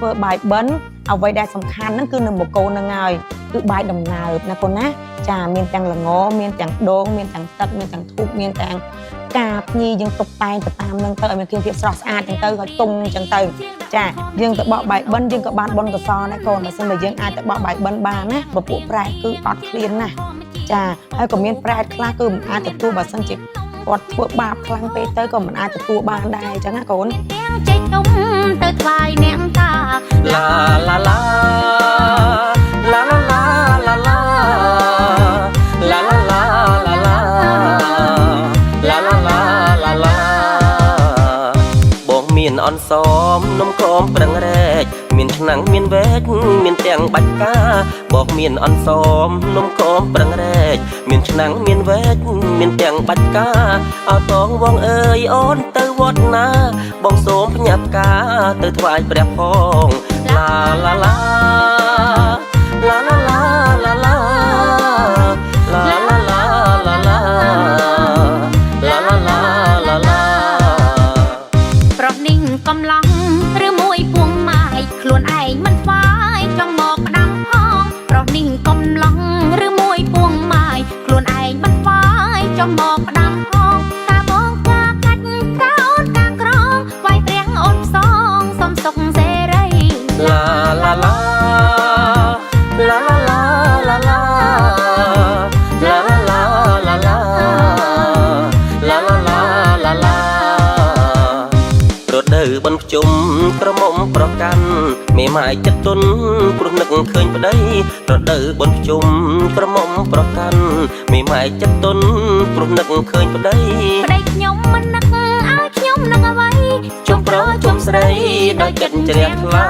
ធ្វើបាយបិណ្ឌអ្វីដែលសំខាន់ហ្នឹងគឺនៅបកូនហ្នឹងហើយគឺបាយដំណើបណាកូនណាចាមានទាំងល្ងមានទាំងដូងមានទាំងទឹកមានទាំងធូបមានទាំងកាភ្ញីយើងតុបតែងទៅតាមហ្នឹងទៅឲ្យមានភាពស្រស់ស្អាតចឹងទៅហើយទុំចឹងទៅចាយើងទៅបកបាយបិណ្ឌយើងក៏បានបុណ្យកុសលដែរកូនបើមិនបើយើងអាចទៅបកបាយបិណ្ឌបានណាពពួកប្រែគឺអត់ឃ្លានណាចាហើយក៏មានប្រែខ្លះគឺមិនអាចទទួលបើសិនជាគាត់ធ្វើបាបខ្លាំងពេកទៅក៏មិនអាចទទួលបានដែរអញ្ចឹងណាកូនទាំងចេញទុំទៅថ្វាយអ្នកតាឡាឡាឡាឡាឡាឡាឡាឡាឡាឡាឡាឡាឡាឡាឡាឡាបងមានអនសមនំកមប្រឹងរែកមានឆ្នាំងមានវែកមានទាំងបាច់កាបងមានអនសមនំកមប្រឹងរែកមានឆ្នាំងមានវែកមានទាំងបាច់កាអោតងវងអើយអូនទៅវត្តណាបងសូមផ្ញើផ្កាទៅថ្វាយព្រះផងឡាឡាឡាឡាឡាឡាឡាឡាឡាឡាឡាឡាឡាឡាឡាឡាប្រុសninhកំឡុងឬមួយពួងម៉ាយខ្លួនឯងមិនស្វាយចង់មកផ្ដាំផងប្រុសninhកំឡុងឬមួយពួងម៉ាយខ្លួនឯងមិនស្វាយចង់មកផ្ដាំផងតាបងចាកាច់កោនកាក្រងវាយព្រះអូនសងសុំសុខសេរីឡាឡាឡាឡាឡាឡាឡាឡាឡាឡាឡាឡាឡាឡាឡាឡារដូវបិណ្ឌភ្ជុំក្រមុំប្រកាន់មេម៉ាយចិត្តទុនព្រោះនឹកឃើញប្តីរដូវបិណ្ឌភ្ជុំក្រមុំប្រកាន់មេម៉ាយចិត្តទុនព្រោះនឹកឃើញប្តីខ្ញុំមិននឹកឲ្យខ្ញុំនឹកអ្វីជុំប្រុសជុំស្រីដោយចិត្តជ្រះថ្លា